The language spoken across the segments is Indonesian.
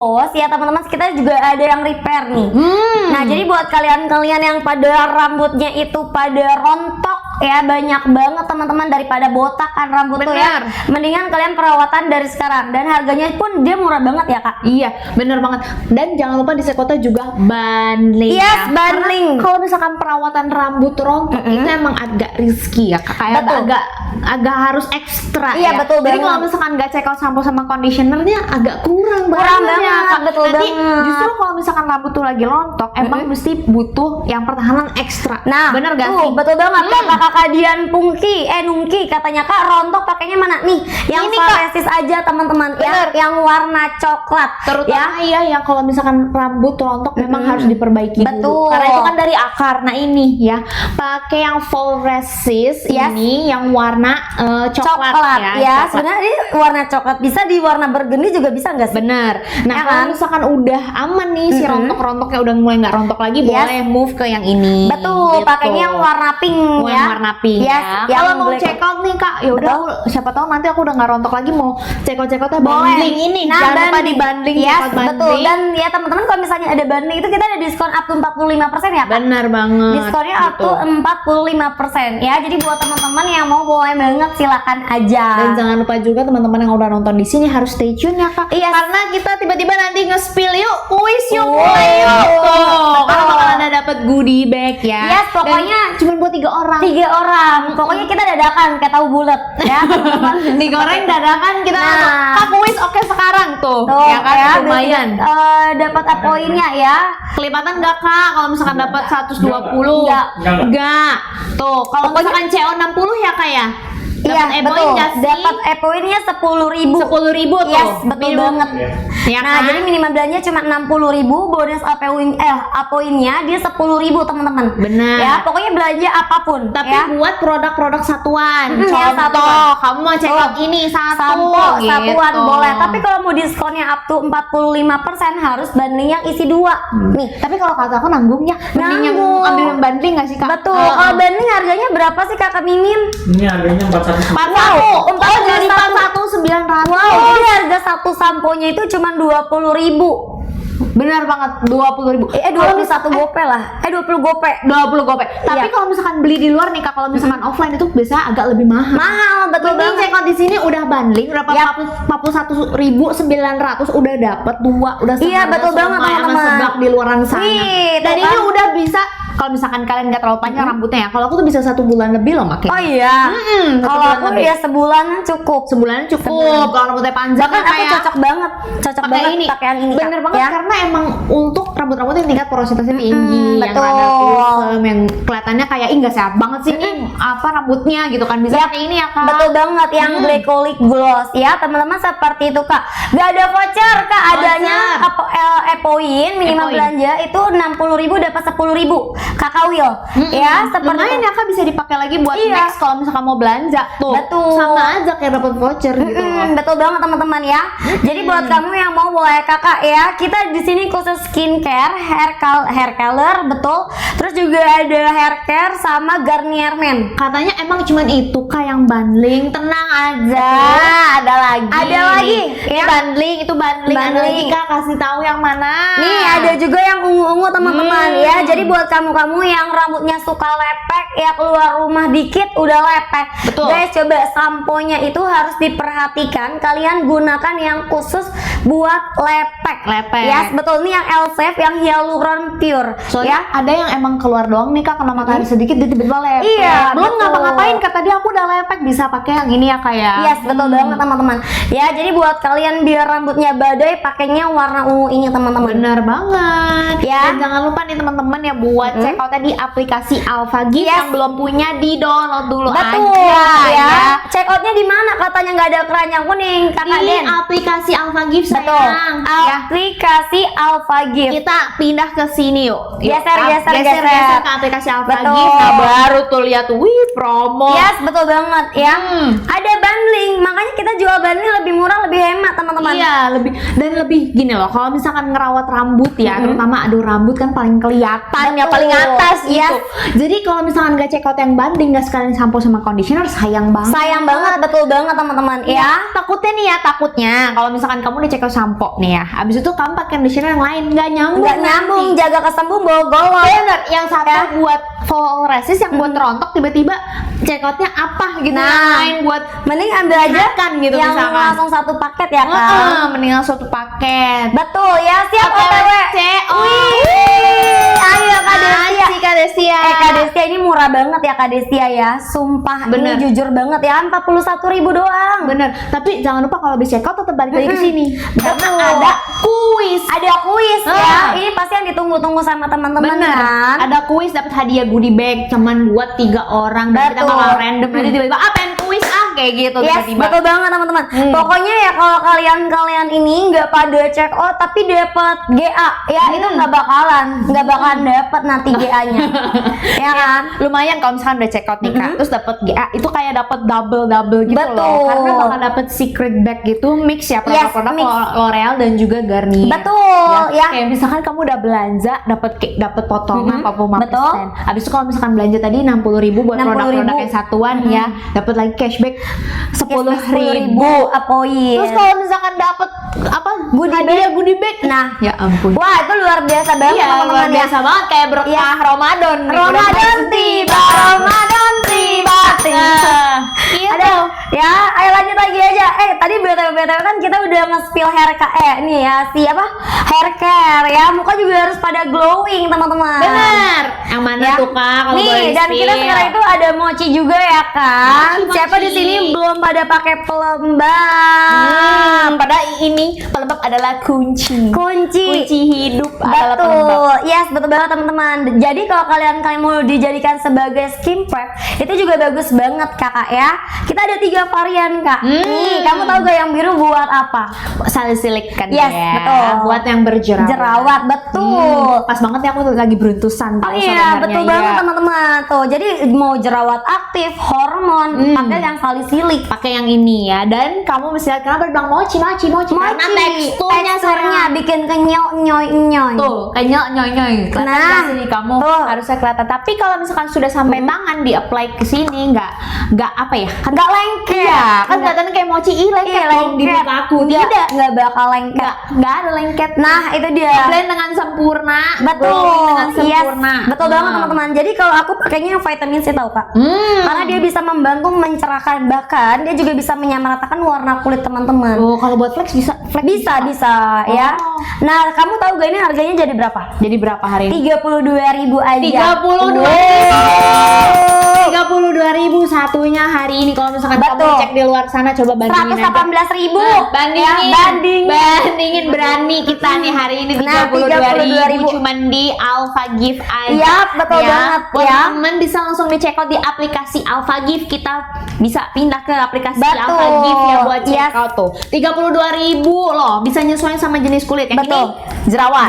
Ya teman-teman, kita juga ada yang repair nih. Nah, jadi buat kalian-kalian yang pada rambutnya itu pada rontok ya, banyak banget teman-teman, daripada botak kan rambut tuh ya. Mendingan kalian perawatan dari sekarang, dan harganya pun dia murah banget ya Kak. Iya, bener banget. Dan jangan lupa di Sekota juga bundling. Yes, ya. bundling. Kalau misalkan perawatan rambut rontok itu emang agak risky ya, kayak agak harus ekstra. Iya, ya. betul Jadi banget. kalau misalkan nggak check out sampo sama conditionernya agak kurang banget ya, Kak. betul Nanti banget. justru kalau misalkan rambut tuh lagi rontok, emang mesti butuh yang pertahanan ekstra. Nah, bener gak tuh, sih? betul banget. Kakak Dian Nungki katanya, Kak, rontok pakainya mana nih? Yang Ini, Faresis aja teman-teman ya, yang warna coklat. Terutama ya kalau misalkan rambut rontok memang harus diperbaiki Betul. dulu. Karena itu kan dari akar. Nah ini ya, pakai yang Faresis ini yang warna coklat ya. coklat. Sebenarnya ini warna coklat, bisa di warna burgundy juga bisa nggak sih? Bener. Nah Ya kalau kan? misalkan udah aman nih si rontok-rontoknya udah mulai nggak rontok lagi, boleh move ke yang ini. Betul, gitu. pakainya yang warna pink ya. Yang warna pink Yes, ya. yang Kalau mau black. check out nih Kak, ya udah siapa tahu nanti aku udah nggak rontok lagi, mau check outnya bundling ini. Nah, Jangan lupa bundling. di bundling, Yes, check out betul. bundling. Dan ya teman-teman, kalau misalnya ada bundling itu kita ada diskon up to 45% ya Kak? Bener banget. Diskonnya up to 45% ya. Jadi buat teman-teman yang mau, boleh banget, silakan aja. Dan jangan lupa juga teman-teman yang udah nonton di sini harus stay tune ya Kak. Iya. Karena kita tiba-tiba nanti nge-spill yuk, kuis yuk, Wow. mulai yuk. Tuh, karena Betul. bakalan ada dapat goodie bag ya. Yes, pokoknya cuma buat 3 orang. 3 orang. Pokoknya kita dadakan kayak tahu bulat ya teman-teman. Digoreng dadakan kita langsung, Kak kuis oke sekarang tuh. Tuh, Ya kan lumayan. Dapat poinnya ya. Kelipatan nggak Kak kalau misalkan dapat 120? Enggak. Tuh, kalau misalkan CO 60 ya Kak ya? Iya, Dapat betul. nggak sih? Dapat poinnya 10.000. 10.000 tuh. Yes, betul Minimum. banget. Ya Nah, kan? jadi minimal belanja cuma 60.000, bonus poinnya dia 10.000 teman-teman. Benar. Ya, pokoknya belanja apapun. Tapi ya. buat produk-produk satuan. Ya, Contoh, satuan. kamu mau check out ini Sampo gitu. satuan boleh. Tapi kalau mau diskonnya up to 45% harus bundling yang isi 2. Nih. Tapi kalau kata aku nanggung ya. Mending yang Nanggung. ambil bundling nggak sih Kak? Betul. Kalau bundling harganya berapa sih Kakak Mimin? Ini harganya 41. 41. Empat Oh, jadi 41.900. Wow, ini harga satu samponya itu cuma 20.000. Benar banget, 20.000. 21 gope lah. 20 gope. 20 gope. Tapi Iya. kalau misalkan beli di luar nih Kak, kalau misalkan offline itu biasanya agak lebih mahal. Mahal, betul Mending banget. check out di sini udah bundling berapa? Yap. 41.900 udah dapat 2, udah Iya, betul banget, teman-teman. Seblak di luaran sana. Wih, Dan tuh ini kan. udah bisa, kalau misalkan kalian nggak terlalu panjang rambutnya ya, kalau aku tuh bisa 1 bulan lebih loh makanya. Oh iya. Kalau bulan aku lebih. ya sebulan cukup. Sebulan cukup. Kalau rambutnya panjang Bahkan aku kayak cocok banget pakai banget ini. pakaian ini. Bener Kak, banget ya. karena emang untuk rambut-rambut yang tingkat porositasnya tinggi, yang betul. ada kulsum, yang kelihatannya kayak nggak sehat banget sih ini apa rambutnya gitu kan, bisa pakai ini ya Kak. Betul banget, yang glycolic gloss ya teman-teman, seperti itu Kak. Gak ada voucher Kak, adanya poin minimal E-point. belanja itu 60.000 dapat 10.000 Kakak Will ya, seperti Lumayan itu. ya Kak, bisa dipakai lagi buat Iya. next kalau misalkan mau belanja tuh. Betul. Sama aja kayak dapat voucher gitu. Betul banget teman-teman ya. Jadi buat kamu yang mau, boleh Kakak ya. Kita di sini khusus skincare, hair color, betul. Terus juga ada hair care sama Garnier Men. Katanya emang cuman itu Kak yang bundling, tenang aja. Ada lagi. Ada lagi, Ini ya. bundling, itu bundling. Ada Bundling. lagi Kak, kasih tahu yang mana. Nih ada juga yang ungu-ungu teman-teman ya. Jadi buat kamu-kamu yang rambutnya suka lepek ya, keluar rumah dikit udah lepek. Betul. Guys, coba samponya itu harus diperhatikan. Kalian gunakan yang khusus buat lepek. Lepek. Ya, betul, nih yang L-Safe, yang Hyaluron Pure. Soalnya ada yang emang keluar doang nih Kak, kena matahari sedikit dia tiba-tiba lepek. Iya, Belum betul. ngapa-ngapain kata dia, aku udah lepek, bisa pakai yang ini ya Kak ya. Yes, betul banget teman-teman. Ya, jadi buat kalian biar rambutnya badai, pakainya warna ungu ini teman-teman. Bener banget Ya. Dan jangan lupa nih teman-teman ya, buat check outnya di aplikasi AlphaGift. Yes. Yang belum punya, di download dulu Betul aja ya. Check outnya di mana? Katanya nggak ada keranjang kuning, Kakak Di Den. aplikasi AlphaGift Betul. sayang. Ya. Aplikasi AlphaGift. Kita pindah ke sini yuk. Geser geser ke aplikasi AlphaGift. Betul. Nah, baru tuh lihat, wih promo. Yes, betul banget ya. Hmm. Ada bundling, makanya kita jual bundling lebih murah, lebih hemat teman-teman. Iya, lebih dan lebih gini loh. Kalau misalkan perawat rambut ya, terutama aduh rambut kan paling kelihatan ya, Betul. paling atas Yes. gitu. Jadi kalau misalkan nggak check out yang banding, nggak sekalian shampoo sama conditioner, sayang banget. Sayang banget, betul banget teman-teman ya. Takutnya nih ya, takutnya kalau misalkan kamu udah check out shampoo nih ya, abis itu kamu pakai conditioner yang lain nggak nyambung. Nggak nyambung, nanti. jaga kesembung bawa golok. Bener, yang satu Ya. buat full resist, yang buat rontok, tiba-tiba check outnya apa gitu, Nah, yang lain buat Mending ambil aja makan gitu yang misalkan. langsung satu paket ya kan. Mendingan suatu paket. Betul ya, siap OTW. CO. Wih, ayo Kak Destia. Asik, Kak Destia. Kak Destia ini murah banget ya Kak Destia ya. Sumpah Bener. ini jujur banget ya, 41.000 doang. Bener, tapi jangan lupa kalau habis check out tetap balik lagi ke sini. Karena Betul. ada kuis. Ada kuis ya. Ah. Ini pasti yang ditunggu-tunggu sama teman-teman Bener, kan. ada kuis, dapat hadiah goodie bag cuman buat 3 orang, dan kita Betul. bakal random nanti tiba-tiba pengen kuis kayak gitu Yes, tiba-tiba. betul banget teman-teman. Pokoknya ya kalau kalian ini nggak pada check out tapi dapat GA ya, itu nggak bakalan dapat nanti GA-nya. Ya kan? Lumayan kalau misalkan udah check out nih Kak, terus dapat GA itu kayak dapat double gitu Betul. loh. Karena bakal dapat secret bag gitu, mix ya produk-produk mix. L'Oreal dan juga Garnier. Betul, ya. Kayak misalkan kamu udah belanja dapat potongan 45%. Betul. Habis itu kalau misalkan belanja tadi 60.000 buat 60.000. produk-produk yang satuan ya, dapat lagi cashback 10.000. poin. Terus kalau misalkan dapat apa? Goodie bag. Nah, Ya ampun. wah itu luar biasa banget Iya, teman-teman luar ya. biasa banget kayak berkah Ramadan. nih, udah Ramadan mulai tiba, Ramadan tiba. Nah, iya Ada tuh. ya, ayo lanjut lagi aja. Tadi BTW kan kita udah nge-spill hair care nih ya, siapa? Hair care ya. Muka juga harus pada glowing, teman-teman. Bener. Yang mana Ya. tuh Kak kalau boleh Nih, dan kita di-spill? sekarang itu ada mochi juga ya kan. Mochi. Siapa di sini belum pada pakai pelembab? Padahal ini pelembab adalah kunci. Kunci hidup adalah pelembab. Betul, yes betul banget teman-teman. Jadi kalau kalian mau dijadikan sebagai skin prep, itu juga bagus banget kakak ya. Kita ada 3 varian kak. Nih, kamu tahu gak yang biru buat apa? Salicylic kan Yes, ya. betul. Buat yang berjerawat. Jerawat, betul. Pas banget ya, aku lagi beruntusan Oh tahu iya, sebenarnya, betul iya. banget teman-teman. Tuh, jadi mau jerawat aktif, hormon, pakai yang salicylic. Pakai yang ini ya. Dan kamu mesti lihat kenapa bilang mochi. Karena teksturnya bikin kenyok-nyoy-nyoy. tuh kayak nyoy. Kelihatan Nah, nggak sih kamu tuh. harusnya kelihatan. Tapi kalau misalkan sudah sampai tangan di apply ke sini nggak apa ya? Nggak lengket. Iya, kan kelihatan kayak mochi lengket dong di muka aku. Tidak, nggak bakal lengket. nggak ada lengket. Nah, itu dia. Blend dengan sempurna, Betul, glowing dengan yes, sempurna. betul banget teman-teman. Jadi kalau aku pakainya yang vitamin C tau kak, karena dia bisa membantu mencerahkan, bahkan dia juga bisa menyamaratakan warna kulit teman-teman. Oh, kalau buat flex bisa. Bisa ya. Nah, kamu tahu gak ini harganya jadi berapa? Jadi berapa hari ini? 32.000 aja. 32.000 satunya hari ini. Kalau misalkan kamu Betul. cek di luar sana, coba bandingin aja. 118.000. Bandingin berani kita nih hari ini Nah, 32.000 cuman di Alpha Gift aja. Iya, betul banget, ya. Teman bisa langsung di check out di aplikasi Alpha Gift. Kita bisa pindah ke aplikasi Betul. Alpha Gift ya buat check Yes. out tuh. 32.000 loh, bisa nyesuaiin sama jenis kulit. Yang Betul. ini jerawat.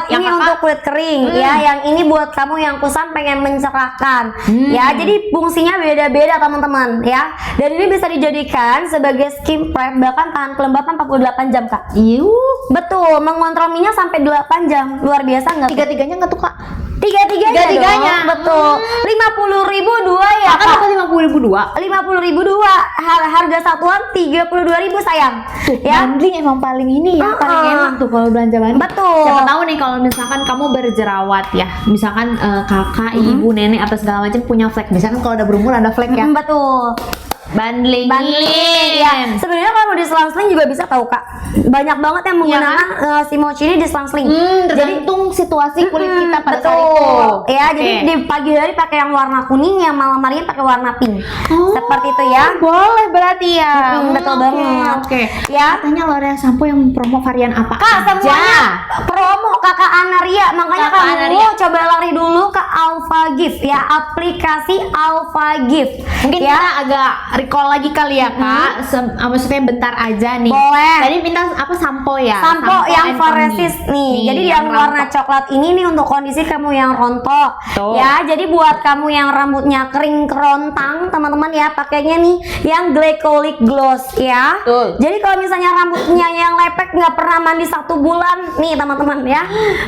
Yang ini Kakak- untuk kulit kering ya, yang ini buat kamu yang kusam pengen mencerahkan ya. Jadi fungsinya beda-beda teman-teman ya. Dan ini bisa dijadikan sebagai skin prep, bahkan tahan kelembapan 48 jam kak. Betul, mengontrol minyak sampai 8 jam. Luar biasa nggak? Tiga-tiganya nggak tuh Kak? Tiga-tiganya dong, betul. 50.000 dua ya Kan kak. dapat 50.000 dua. 50.000 dua. Harga satuan 32.000 sayang. Ya. Bundling emang paling ini ya, paling enak tuh kalau belanja bundling. Betul. Siapa tahu nih kalau misalkan kamu berjerawat ya, misalkan kakak, ibu, nenek atau segala macam punya flek. Misalkan kalau udah berumur ada flek ya. Betul. Bundling. Ya, sebenarnya kalau di selang-seling juga bisa tahu kak. Banyak banget yang menggunakan si mochi ini di selang-seling. Jadi Tergantung situasi kulit kita pada saat itu. betul. Ya, Oke. jadi di pagi hari pakai yang warna kuning, yang malam harinya pakai warna pink. Seperti itu ya. Boleh berarti ya. Betul Oke, banget. Oke. Ya. Katanya L'Oreal shampoo yang promo varian apa Kak, aja? semuanya promo Kakak Anaria, makanya Kakak kamu Anaria. coba lari dulu ke Alpha Gift ya, aplikasi Alpha Gift. Mungkin ya. kita agak recall lagi kali ya kak. Maksudnya bentar aja nih. Boleh. Tadi minta apa sampo ya? Sampo yang and Foresis nih. Jadi yang warna rontok. coklat ini nih untuk kondisi kamu yang rontok. Tuh. Ya, jadi buat kamu yang rambutnya kering kerontang, teman-teman ya, pakainya nih yang glycolic gloss ya. Betul. Jadi kalau misalnya rambutnya yang lepek nggak pernah mandi 1 bulan, nih teman-teman ya,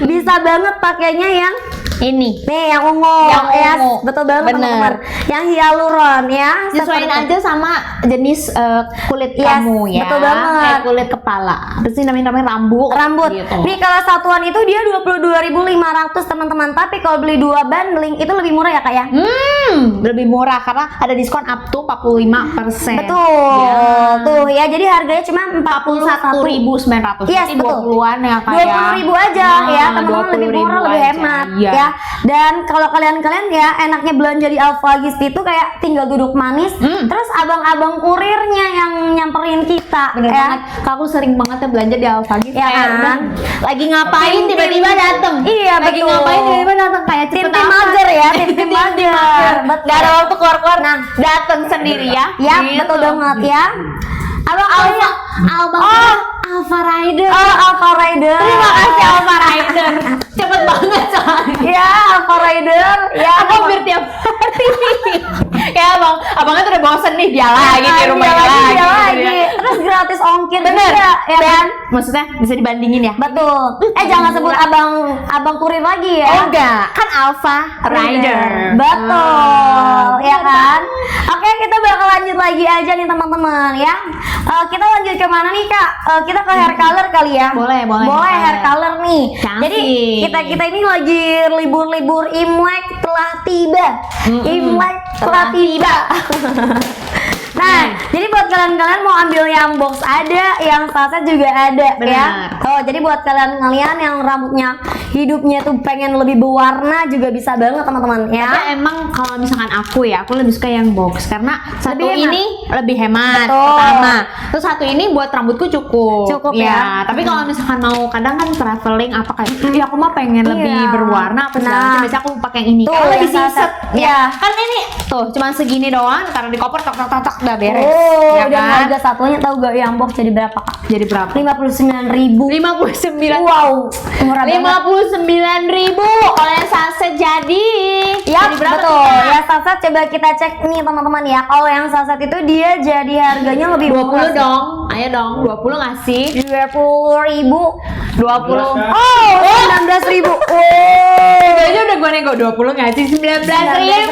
bisa banget pakainya yang Ini. nih yang ungu. Yang ya, ungu. betul banget Bener. teman-teman. Yang hyaluron ya. Sesuaiin seperti- aja sama jenis kulit Yes, kamu ya. betul banget. Kulit kepala. Terus ini namanya rambut. Gitu. Nih kalau satuan itu dia 22.500 teman-teman. Tapi kalau beli 2 bundling itu lebih murah ya Kak ya? Lebih murah karena ada diskon up to 45%. Betul. Ya. Tuh ya, jadi harganya cuma 41.900. Yes, Berarti betul. 20-an ya Kak ya. 20.000 aja ya, teman-teman, lebih murah, lebih hemat Iya. ya. Dan kalau kalian ya enaknya belanja di Alpha Gift itu kayak tinggal duduk manis, terus abang-abang kurirnya yang nyamperin kita. Bener ya. banget. Kak, aku sering banget ya belanja di Alpha Gift. Ya Kayak kan? udah lagi ngapain Tim-tim. tiba-tiba dateng. Iya, Lagi betul. ngapain tiba-tiba dateng kayak cepet Tim-tim amat. mager ya, tim-tim mager. Betul. Gak ada waktu keluar-keluar. Nah, dateng sendiri ya. Ya, Gitu. betul banget ya. Abang Alpha Rider. Oh, Alpha Rider. Terima kasih Alpha Rider. Cepet banget soalnya. Ya, Alpha Rider. Ya, Aku hampir tiap hari. Kayak abangnya tuh udah bosen nih dia lagi di rumahnya dia lagi. lagi. Terus gratis ongkir Bener. juga, ya kan? Maksudnya bisa dibandingin ya? Betul. Jangan sebut abang kurir lagi ya. Oh enggak, kan Alpha Rider. Betul, ya kan? Oke, kita bakal lanjut lagi aja nih teman-teman ya. Kita lanjut ke mana nih Kak? Kita ke hair color kali ya. Boleh. Boleh hair color nih. Cantik. Jadi kita ini lagi libur-libur Imlek telah tiba. Imlek telah tiba. Nah, jadi buat kalian mau ambil yang box ada, yang saset juga ada. Benar. Ya. Oh, jadi buat kalian yang rambutnya hidupnya tuh pengen lebih berwarna juga bisa banget teman-teman ya. Tapi emang kalau misalkan aku lebih suka yang box karena satu Lebih hemat. ini lebih hemat Betul. pertama. Terus satu ini buat rambutku cukup. Cukup ya. Tapi kalau misalkan mau kadang kan traveling apa kayak, ya aku mah pengen lebih Iya. berwarna apa segala Nah. macam. Biasanya aku pakai yang ini. Tuh, Karena lebih yang saset. siset. Iya. Kan ini tuh cuma segini doang, taruh di koper tok udah beres. Oh, ya dan kan? harga satunya tahu gak yang box jadi berapa Kak? Jadi berapa? 59.000. 59. Wow, murah banget. 59.000 kalau yang saset jadi. Ya, Jadi berapa betul. tuh, Kak? Ya, saset coba kita cek nih teman-teman ya. Kalau yang saset itu dia jadi harganya lebih 20 dong. Ayo dong, 20 nggak sih? 20.000. 20. Oh, 19.000. Itu aja udah gue nego 20 nggak sih? 19.000.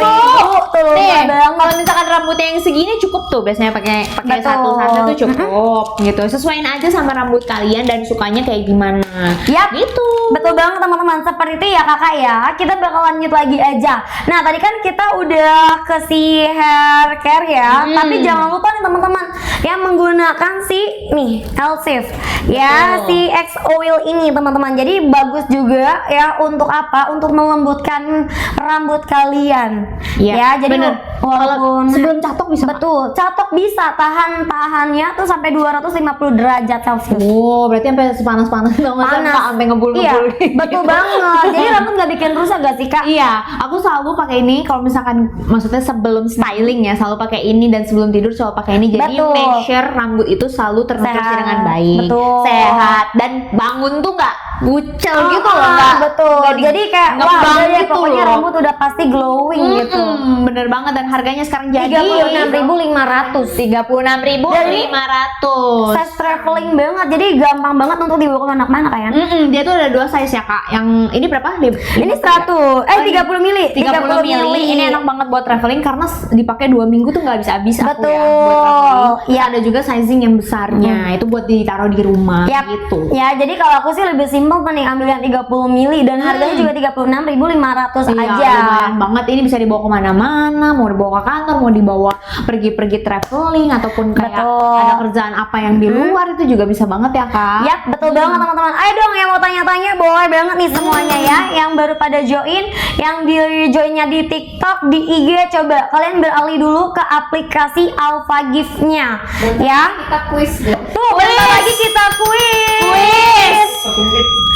Tuh, Nih, murah banget. kalau misalkan rambutnya yang segini cukup tuh biasanya pakai Betul. satu saset tuh cukup gitu. Sesuaiin aja sama rambut kalian dan sukanya kayak gimana. Yap. Gitu. Betul banget teman-teman, seperti itu ya kakak ya. Kita bakal lanjut lagi aja. Nah tadi kan kita udah ke si hair care ya, tapi jangan lupa nih teman-teman yang menggunakan si nih Elsif ya, Betul. si X Oil ini teman-teman. Jadi bagus juga ya untuk apa? Untuk melembutkan rambut kalian. Iya, Ya, jadi bener. walaupun Sebelum catok bisa. betul, catok bisa tahannya tuh sampai 250 derajat Celcius. Oh, berarti sampai sepanas-panas dong, Panas. sampai ngebul-ngebul. Iya, betul banget. Jadi rambut nggak bikin rusak gak sih kak? Iya, aku selalu pakai ini kalau misalkan maksudnya sebelum styling ya, selalu pakai ini dan sebelum tidur selalu pakai ini. Jadi Betul. make sure rambut itu selalu ternutrisi Sehat. dengan baik, Betul. sehat dan bangun tuh nggak bucel gitu loh, nggak betul. nggak di- Jadi kayak wah ngembang udah deh, gitu pokoknya loh. rambut udah pasti glowing gitu. Bener banget dan harganya sekarang jadi 36.500. 36.500. Size traveling banget, jadi gampang banget untuk dibawa kemana-mana kan? Dia tuh ada 2 size ya kak. Yang ini berapa? Ini 100, 30 mili. 30 mili. Ini enak banget buat traveling karena dipakai 2 minggu tuh nggak bisa habis aku ya Betul. buat traveling. Iya. Ada juga sizing yang besarnya. Itu buat ditaruh di rumah Yap. gitu. Ya, jadi kalau aku sih lebih simpel nih ambil yang 30 mili dan harganya juga 36.500 Iya, aja. lumayan banget. Ini bisa dibawa kemana-mana, mau dibawa ke kantor, mau dibawa pergi-pergi traveling ataupun kayak Betul. ada kerjaan apa yang di luar itu juga bisa banget ya kak. Yap, betul banget teman-teman. Ayo dong yang mau tanya-tanya boleh banget nih semuanya ya. Yang baru pada join, yang di joinnya di TikTok, di IG, coba kalian beralih dulu ke aplikasi Alpha Gift-nya. Ya. Kita quiz deh. Tuh, bentar lagi kita kuis. Quiz.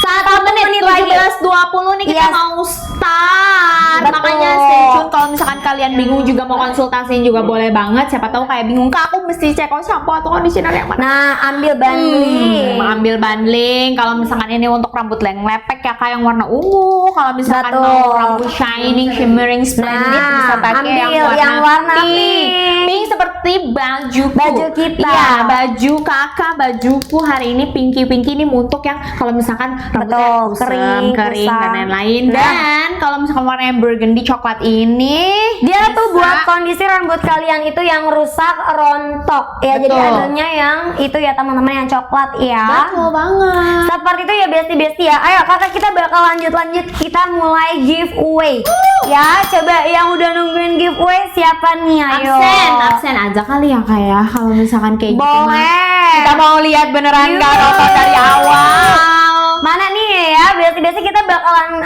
1 menit lagi 15.20 nih kita Yes. mau start. Betul. Makanya stay tune. Kalau misalkan kalian bingung juga mau konsultasiin juga boleh banget. Siapa tahu kayak bingung, Kak, aku mesti cek shampoo atau conditioner yang mana? Nah, ambil bundling. Ambil bundling. Kalau misalkan ini untuk rambut leng lepek ya Kak yang warna ungu. Kalau misalkan Betul. mau rambut shining, shimmering, splendid Nah, bisa pakai ambil yang warna pink. Pink seperti bajuku. Baju kita. Iya, baju kakak, bajuku hari ini pinky ini untuk yang kalau misalkan rambutnya Betul, kering, kering dan kusam. lain-lain. Nah. Dan kalau misalkan warnanya burgundy coklat ini Dia tuh bisa- buat kondisi rambut kalian itu yang rusak, rontok ya. Jadi Betul. adanya yang itu ya teman-teman yang coklat ya. betul banget. Seperti itu ya besti-besti ya. Ayo kakak kita bakal lanjut kita mulai giveaway. Ya coba yang udah nungguin giveaway siapa nih ayo. Absen aja kali ya Kak ya. Kalau misalkan kayak gitu mah. Boleh. Kita mau lihat beneran Yuk. gak nonton dari awal. Mana nih ya, biasa-biasa kita bakalan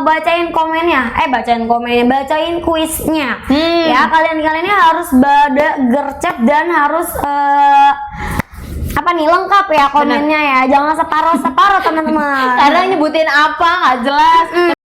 bacain komennya. Bacain kuisnya. Ya, kalian-kaliannya harus gercep dan harus lengkap ya komennya ya. Jangan separuh-separuh teman-teman. Kadang nyebutin apa nggak jelas.